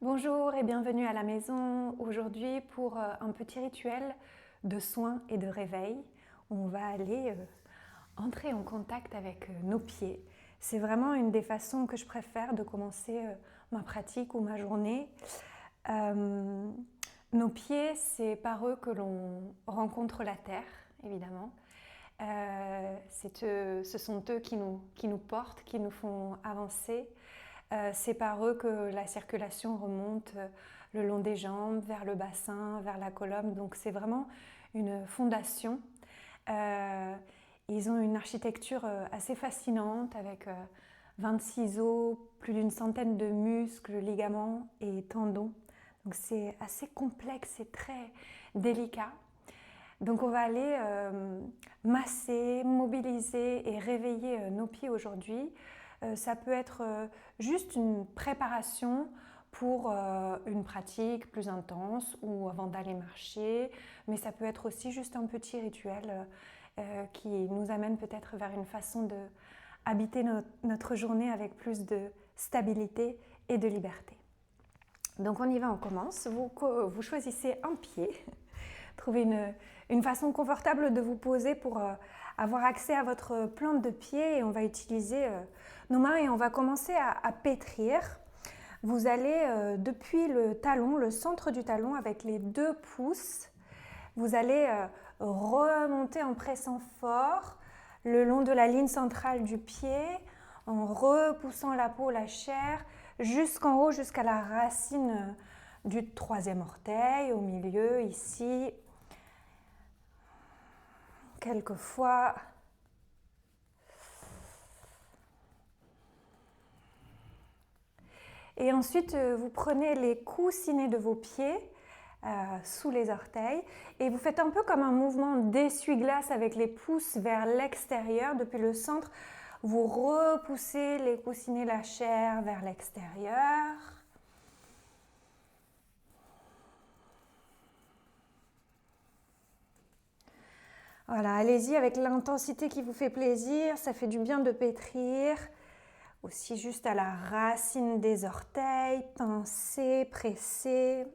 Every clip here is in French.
Bonjour et bienvenue à la maison. Aujourd'hui pour un petit rituel de soin et de réveil où on va aller entrer en contact avec nos pieds. C'est vraiment une des façons que je préfère de commencer ma pratique ou ma journée. Nos pieds, c'est par eux que l'on rencontre la terre, évidemment. Ce sont eux qui nous portent, qui nous font avancer. C'est par eux que la circulation remonte le long des jambes, vers le bassin, vers la colonne. Donc c'est vraiment une fondation. Ils ont une architecture assez fascinante avec 26 os, plus d'une centaine de muscles, ligaments et tendons. Donc c'est assez complexe et très délicat. Donc on va aller masser, mobiliser et réveiller nos pieds aujourd'hui. Ça peut être juste une préparation pour une pratique plus intense ou avant d'aller marcher, mais ça peut être aussi juste un petit rituel qui nous amène peut-être vers une façon de habiter notre journée avec plus de stabilité et de liberté. Donc on y va, on commence. Vous choisissez un pied. Trouvez une façon confortable de vous poser pour avoir accès à votre plante de pied et on va utiliser nos mains et on va commencer à pétrir. Vous allez depuis le talon, le centre du talon avec les 2 pouces, vous allez remonter en pressant fort le long de la ligne centrale du pied, en repoussant la peau, la chair, jusqu'en haut, jusqu'à la racine du 3e orteil, au milieu, ici. Quelquefois. Et ensuite, vous prenez les coussinets de vos pieds sous les orteils et vous faites un peu comme un mouvement d'essuie-glace avec les pouces vers l'extérieur. Depuis le centre, vous repoussez les coussinets, la chair vers l'extérieur. Voilà, allez-y avec l'intensité qui vous fait plaisir, ça fait du bien de pétrir. Aussi juste à la racine des orteils, pincer, presser.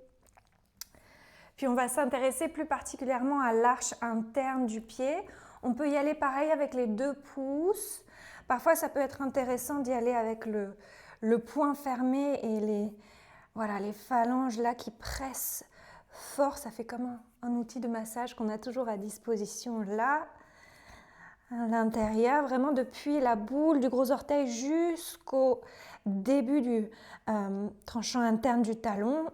Puis on va s'intéresser plus particulièrement à l'arche interne du pied. On peut y aller pareil avec les 2 pouces. Parfois ça peut être intéressant d'y aller avec le poing fermé et les phalanges là qui pressent fort. Ça fait comme un outil de massage qu'on a toujours à disposition là. À l'intérieur, vraiment depuis la boule du gros orteil jusqu'au début du tranchant interne du talon.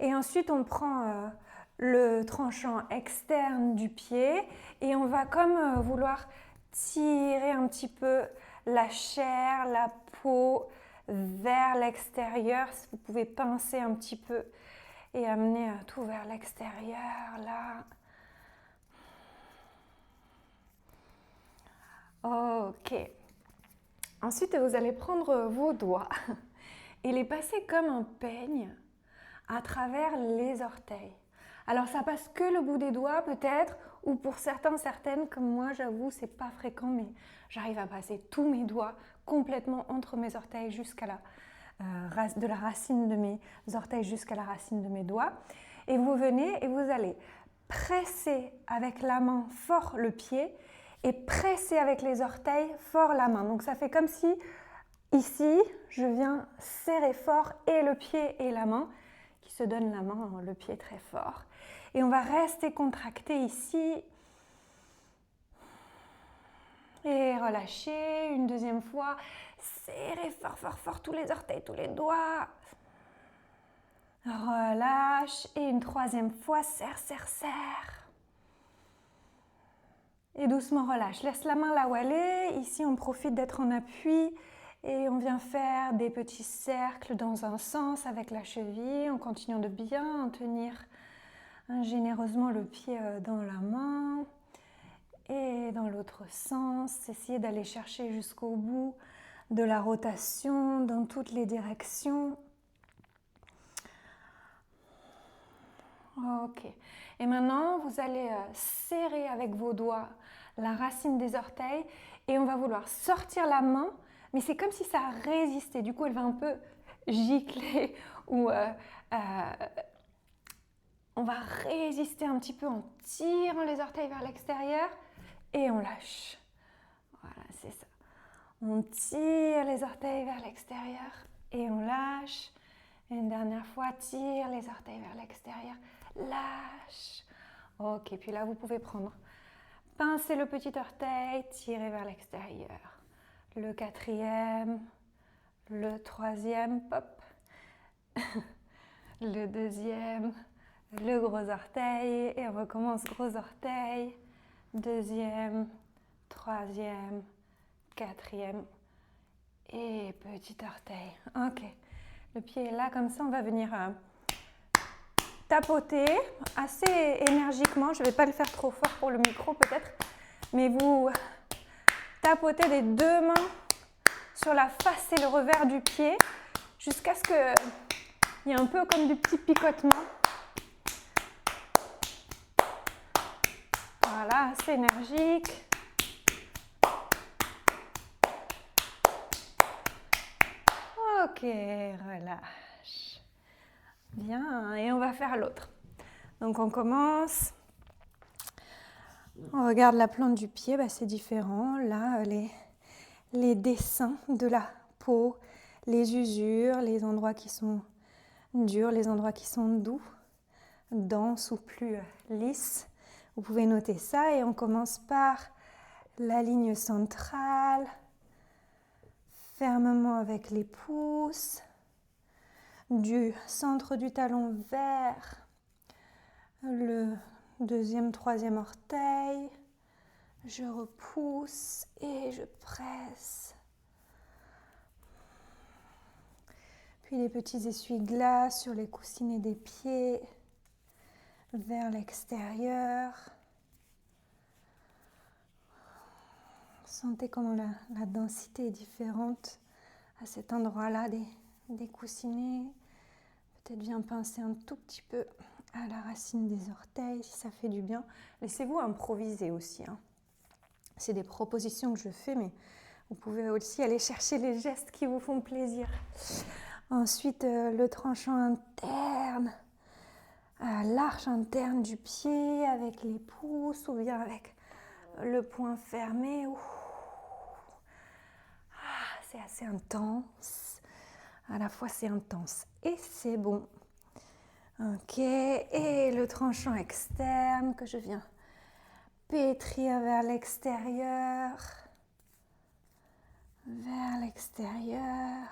Et ensuite, on prend le tranchant externe du pied et on va comme vouloir tirer un petit peu la chair, la peau vers l'extérieur. Vous pouvez pincer un petit peu et amener tout vers l'extérieur, là. Ok. Ensuite, vous allez prendre vos doigts et les passer comme un peigne à travers les orteils. Alors ça passe que le bout des doigts peut-être, ou pour certains, certaines, comme moi j'avoue, c'est pas fréquent, mais j'arrive à passer tous mes doigts complètement entre mes orteils jusqu'à de la racine de mes orteils jusqu'à la racine de mes doigts. Et vous venez et vous allez presser avec la main fort le pied et presser avec les orteils fort la main. Donc ça fait comme si ici, je viens serrer fort et le pied et la main, qui se donne la main, le pied très fort. Et on va rester contracté ici. Et relâcher une deuxième fois. Serrez fort, fort, fort tous les orteils, tous les doigts. Relâche. Et une troisième fois, serre, serre, serre. Et doucement relâche. Laisse la main là où elle est. Ici, on profite d'être en appui. Et on vient faire des petits cercles dans un sens avec la cheville en continuant de bien tenir généreusement le pied dans la main. Et dans l'autre sens, essayez d'aller chercher jusqu'au bout de la rotation dans toutes les directions. Ok. Et maintenant, vous allez serrer avec vos doigts la racine des orteils et on va vouloir sortir la main mais c'est comme si ça résistait. Du coup, elle va un peu gicler ou on va résister un petit peu en tirant les orteils vers l'extérieur et on lâche. Voilà, c'est ça. On tire les orteils vers l'extérieur et on lâche. Une dernière fois, tire les orteils vers l'extérieur, lâche. Ok, puis là, vous pouvez prendre, pincer le petit orteil, tirer vers l'extérieur. Le quatrième, le troisième, hop. Le deuxième, le gros orteil et on recommence gros orteil. Deuxième, troisième, quatrième et petit orteil. Ok. Le pied est là, comme ça, on va venir tapoter assez énergiquement. Je ne vais pas le faire trop fort pour le micro peut-être, mais vous tapotez des deux mains sur la face et le revers du pied jusqu'à ce qu'il y ait un peu comme du petit picotement. Voilà, assez énergique. Ok, relâche. Bien, et on va faire l'autre. Donc on commence. On regarde la plante du pied, c'est différent. Là, les dessins de la peau, les usures, les endroits qui sont durs, les endroits qui sont doux, denses ou plus lisses. Vous pouvez noter ça et on commence par la ligne centrale, fermement avec les pouces, du centre du talon vers le deuxième, troisième orteil. Je repousse et je presse. Puis les petits essuie-glaces sur les coussinets des pieds vers l'extérieur. Sentez comment la densité est différente à cet endroit-là des coussinets. Peut-être viens pincer un tout petit peu à la racine des orteils si ça fait du bien. Laissez-vous improviser aussi. C'est des propositions que je fais, mais vous pouvez aussi aller chercher les gestes qui vous font plaisir. Ensuite, le tranchant interne, l'arche interne du pied avec les pouces ou bien avec le poing fermé. C'est assez intense. À la fois, c'est intense et c'est bon. Ok, et le tranchant externe que je viens pétrir vers l'extérieur. Vers l'extérieur.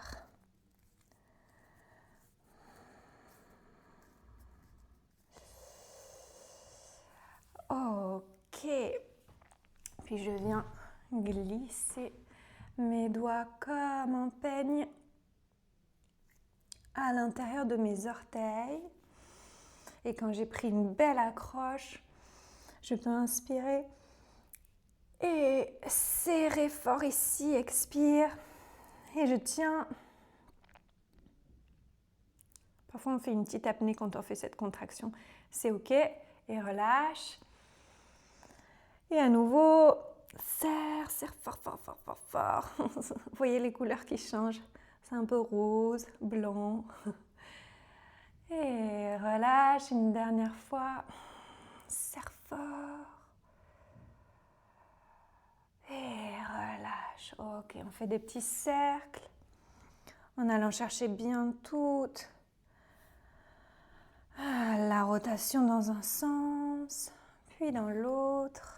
Ok. Puis je viens glisser mes doigts comme un peigne à l'intérieur de mes orteils. Et quand j'ai pris une belle accroche, je peux inspirer et serrer fort ici, expire. Et je tiens. Parfois on fait une petite apnée quand on fait cette contraction. C'est ok. Et relâche. Et à nouveau, serre fort, fort, fort, fort, fort. Vous voyez les couleurs qui changent. C'est un peu rose, blanc. Et relâche une dernière fois. Serre fort. Et relâche. Ok, on fait des petits cercles en allant chercher bien toute la rotation dans un sens, puis dans l'autre.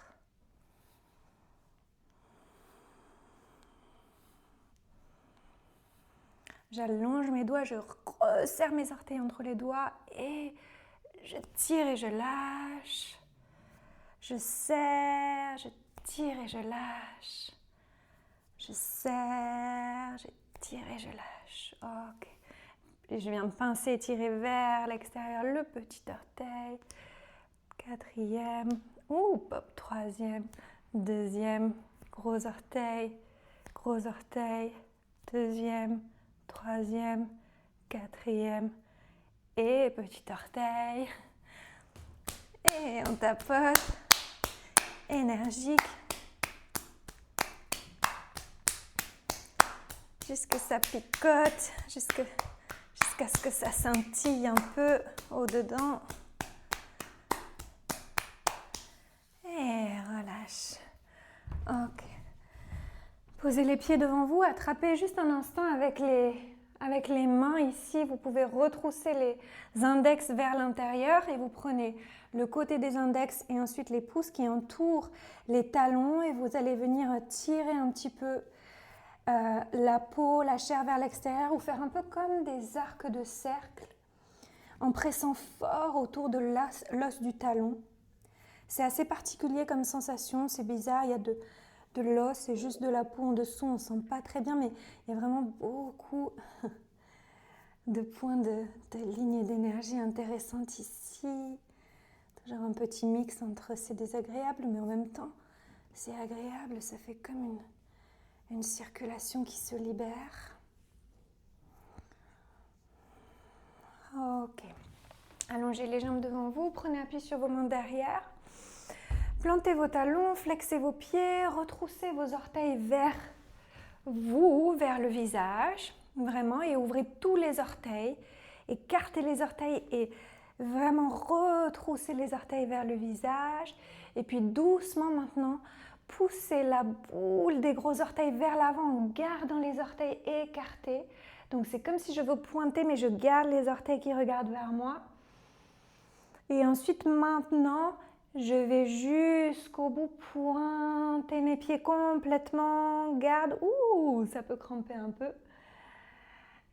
J'allonge mes doigts, je resserre mes orteils entre les doigts et je tire et je lâche. Je serre, je tire et je lâche. Je serre, je tire et je lâche. Ok. Et je viens de pincer et tirer vers l'extérieur le petit orteil. Quatrième. Hop, troisième. Deuxième. Gros orteil. Gros orteil. Deuxième. Troisième. Quatrième. Et petit orteil. Et on tapote. Énergique. jusque ça picote, jusqu'à ce que ça scintille un peu au-dedans. Et relâche. Ok. Posez les pieds devant vous, attrapez juste un instant avec les mains ici. Vous pouvez retrousser les index vers l'intérieur et vous prenez le côté des index et ensuite les pouces qui entourent les talons et vous allez venir tirer un petit peu la peau, la chair vers l'extérieur ou faire un peu comme des arcs de cercle en pressant fort autour de l'os du talon. C'est assez particulier comme sensation, c'est bizarre, il y a de l'os et juste de la peau en dessous, on ne sent pas très bien, mais il y a vraiment beaucoup de points de lignes d'énergie intéressantes ici. Toujours un petit mix entre c'est désagréable, mais en même temps, c'est agréable, ça fait comme une circulation qui se libère. Ok. Allongez les jambes devant vous, prenez appui sur vos mains derrière. Plantez vos talons, flexez vos pieds, retroussez vos orteils vers vous, vers le visage, vraiment, et ouvrez tous les orteils. Écartez les orteils et vraiment retroussez les orteils vers le visage. Et puis doucement maintenant, poussez la boule des gros orteils vers l'avant en gardant les orteils écartés. Donc c'est comme si je veux pointer, mais je garde les orteils qui regardent vers moi. Et ensuite, maintenant, je vais jusqu'au bout pointer mes pieds complètement. Garde, ça peut cramper un peu.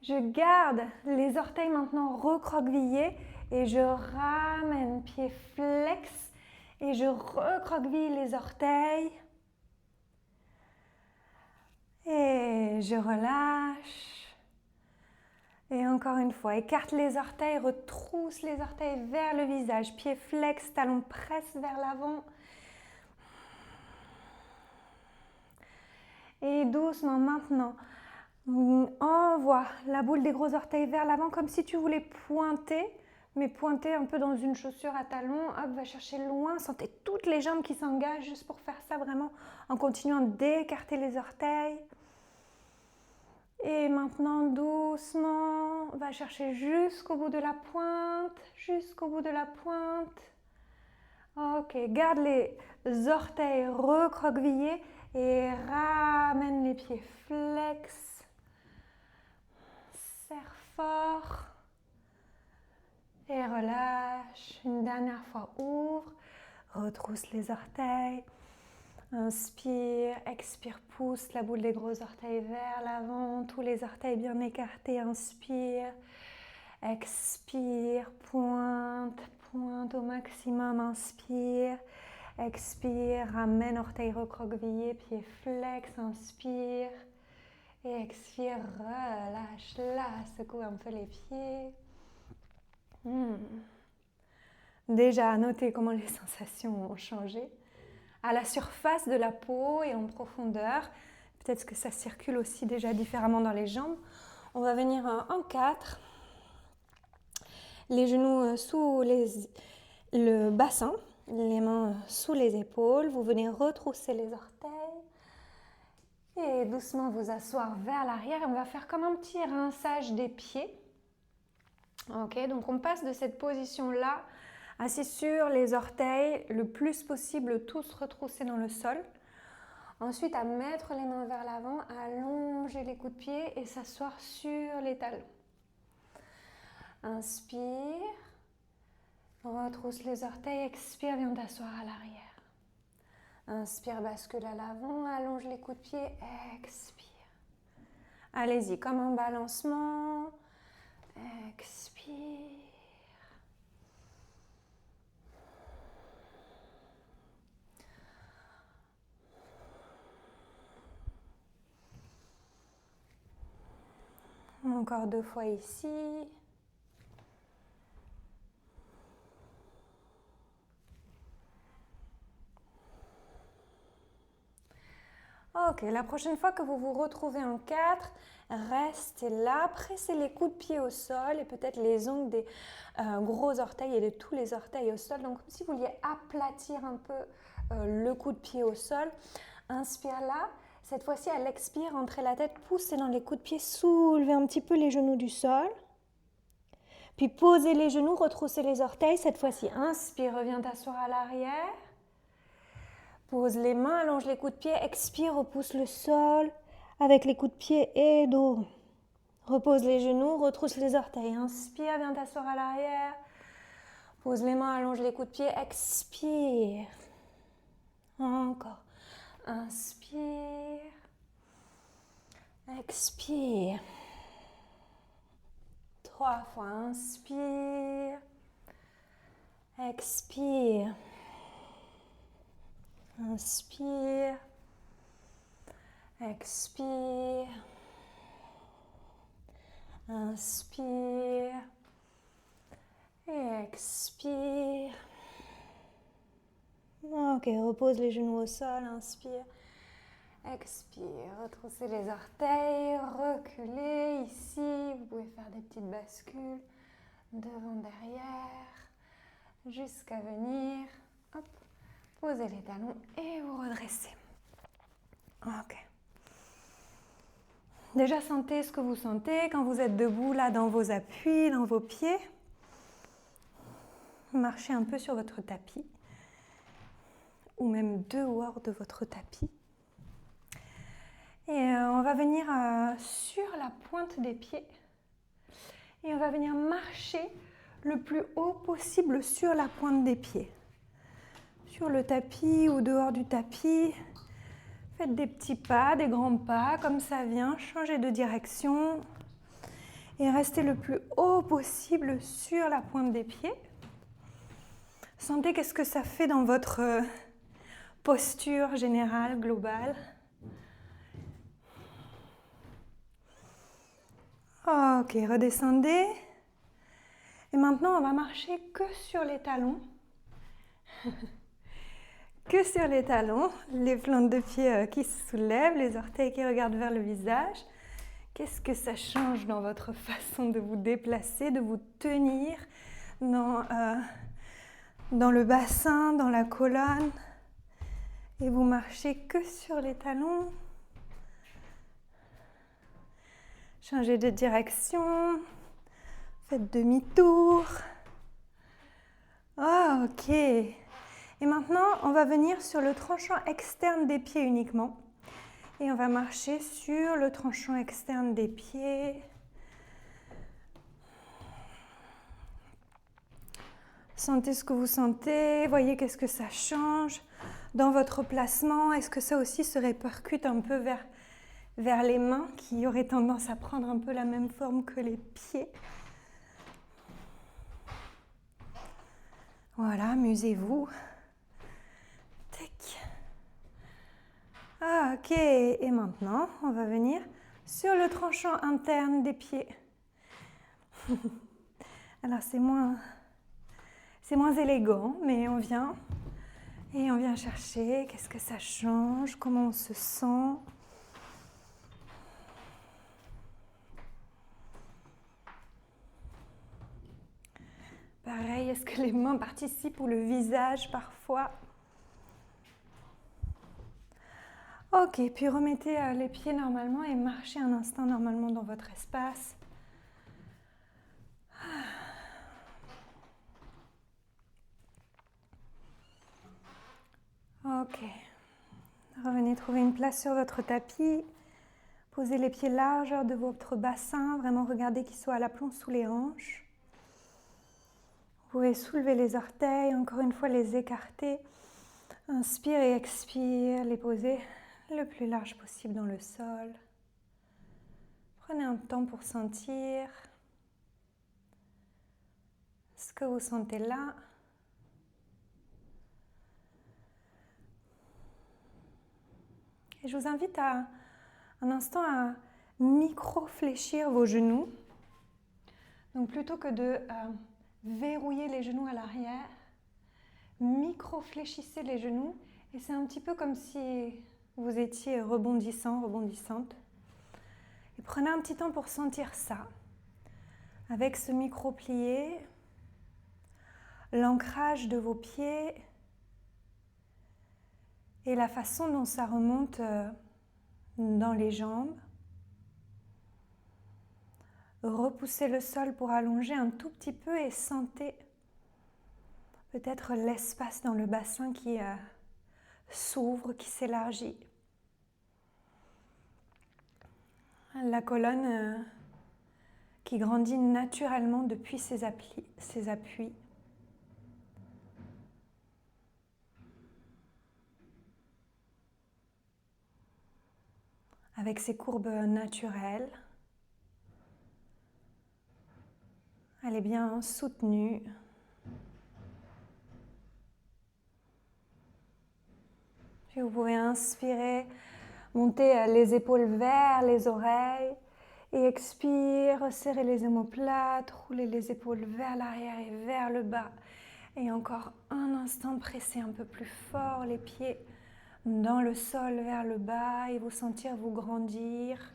Je garde les orteils maintenant recroquevillés et je ramène pied flex et je recroqueville les orteils. Et je relâche. Et encore une fois, écarte les orteils, retrousse les orteils vers le visage. Pied flex, talon presse vers l'avant. Et doucement maintenant, envoie la boule des gros orteils vers l'avant comme si tu voulais pointer, mais pointer un peu dans une chaussure à talons. Hop, va chercher loin, sentez toutes les jambes qui s'engagent juste pour faire ça vraiment en continuant d'écarter les orteils. Et maintenant, doucement, va chercher jusqu'au bout de la pointe, jusqu'au bout de la pointe. Ok, garde les orteils recroquevillés et ramène les pieds flex. Serre fort. Et relâche. Une dernière fois, ouvre. Retrousse les orteils. Inspire, expire, pousse la boule des gros orteils vers l'avant, tous les orteils bien écartés, inspire, expire, pointe, pointe au maximum, inspire, expire, ramène orteils recroquevillés, pied flex, inspire, et expire, relâche, là, secoue un peu les pieds. Déjà, notez comment les sensations ont changé. À la surface de la peau et en profondeur. Peut-être que ça circule aussi déjà différemment dans les jambes. On va venir en 4. Les genoux sous le bassin, les mains sous les épaules. Vous venez retrousser les orteils. Et doucement vous asseoir vers l'arrière. On va faire comme un petit rinçage des pieds. Ok, donc on passe de cette position-là assis sur les orteils, le plus possible tous retroussés dans le sol. Ensuite, à mettre les mains vers l'avant, allonger les coups de pied et s'asseoir sur les talons. Inspire, retrousse les orteils, expire, viens t'asseoir à l'arrière. Inspire, bascule à l'avant, allonge les coups de pied, expire. Allez-y, comme un balancement, expire. Encore 2 fois ici. Ok, la prochaine fois que vous vous retrouvez en 4, restez là, pressez les coups de pied au sol et peut-être les ongles des gros orteils et de tous les orteils au sol. Donc, comme si vous vouliez aplatir un peu le coup de pied au sol. Inspire là. Cette fois-ci, à l'expire, entrez la tête, poussez dans les coups de pied, soulevez un petit peu les genoux du sol. Puis posez les genoux, retroussez les orteils. Cette fois-ci, inspire, reviens t'asseoir à l'arrière. Pose les mains, allonge les coups de pied, expire, repousse le sol avec les coups de pied et dos. Repose les genoux, retrousse les orteils. Inspire, viens t'asseoir à l'arrière. Pose les mains, allonge les coups de pied, expire. Encore. Inspire. Expire. 3 fois. Inspire. Expire. Inspire. Expire. Inspire. Et expire. Ok, repose les genoux au sol, inspire. Expire, retroussez les orteils, reculez ici. Vous pouvez faire des petites bascules devant, derrière, jusqu'à venir. Hop, posez les talons et vous redressez. Ok. Déjà, sentez ce que vous sentez quand vous êtes debout, là, dans vos appuis, dans vos pieds. Marchez un peu sur votre tapis, ou même dehors de votre tapis. Et on va venir sur la pointe des pieds. Et on va venir marcher le plus haut possible sur la pointe des pieds. Sur le tapis ou dehors du tapis. Faites des petits pas, des grands pas, comme ça vient. Changez de direction. Et restez le plus haut possible sur la pointe des pieds. Sentez qu'est-ce que ça fait dans votre posture générale, globale. Ok, redescendez. Et maintenant, on va marcher que sur les talons. Que sur les talons. Les plantes de pied qui se soulèvent, les orteils qui regardent vers le visage. Qu'est-ce que ça change dans votre façon de vous déplacer, de vous tenir dans le bassin, dans la colonne. Et vous marchez que sur les talons. Changez de direction. Faites demi-tour. Ah, ok. Et maintenant, on va venir sur le tranchant externe des pieds uniquement. Et on va marcher sur le tranchant externe des pieds. Sentez ce que vous sentez. Voyez qu'est-ce que ça change dans votre placement. Est-ce que ça aussi se répercute un peu vers les mains qui auraient tendance à prendre un peu la même forme que les pieds? Voilà, amusez-vous. Tac. Ah, ok. Et maintenant, on va venir sur le tranchant interne des pieds. Alors, c'est moins élégant, mais on vient chercher. Qu'est-ce que ça change? Comment on se sent? Pareil, est-ce que les mains participent ou le visage parfois? Ok, puis remettez les pieds normalement et marchez un instant normalement dans votre espace. Ok. Revenez trouver une place sur votre tapis. Posez les pieds largeur de votre bassin. Vraiment regardez qu'ils soient à l'aplomb sous les hanches. Vous pouvez soulever les orteils, encore une fois les écarter. Inspire et expire, les poser le plus large possible dans le sol. Prenez un temps pour sentir ce que vous sentez là. Et je vous invite un instant à micro-fléchir vos genoux. Donc plutôt que de verrouiller les genoux à l'arrière, micro-fléchissez les genoux et c'est un petit peu comme si vous étiez rebondissant, rebondissante. Et prenez un petit temps pour sentir ça. Avec ce micro-plié, l'ancrage de vos pieds et la façon dont ça remonte dans les jambes. Repoussez le sol pour allonger un tout petit peu et sentez peut-être l'espace dans le bassin qui s'ouvre, qui s'élargit. La colonne qui grandit naturellement depuis ses appuis. Avec ses courbes naturelles. Elle est bien soutenue. Puis vous pouvez inspirer, monter les épaules vers les oreilles. Et expire, serrez les omoplates, roulez les épaules vers l'arrière et vers le bas. Et encore un instant, pressez un peu plus fort les pieds dans le sol vers le bas et vous sentir vous grandir.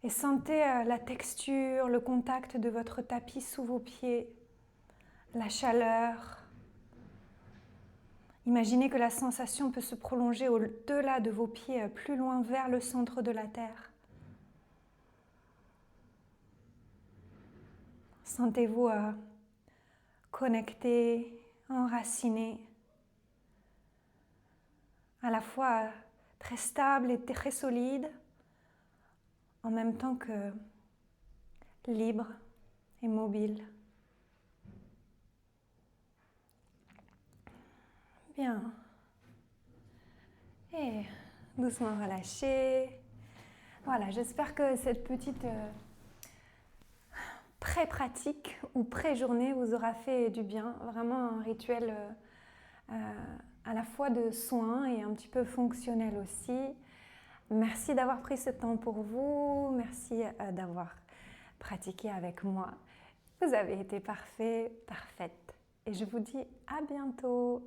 Et sentez la texture, le contact de votre tapis sous vos pieds, la chaleur. Imaginez que la sensation peut se prolonger au-delà de vos pieds, plus loin vers le centre de la terre. Sentez-vous connecté, enraciné, à la fois très stable et très solide, en même temps que libre et mobile. Bien. Et doucement relâchez. Voilà, j'espère que cette petite pré-pratique ou pré-journée vous aura fait du bien. Vraiment un rituel à la fois de soin et un petit peu fonctionnel aussi. Merci d'avoir pris ce temps pour vous. Merci d'avoir pratiqué avec moi. Vous avez été parfait, parfaite. Et je vous dis à bientôt.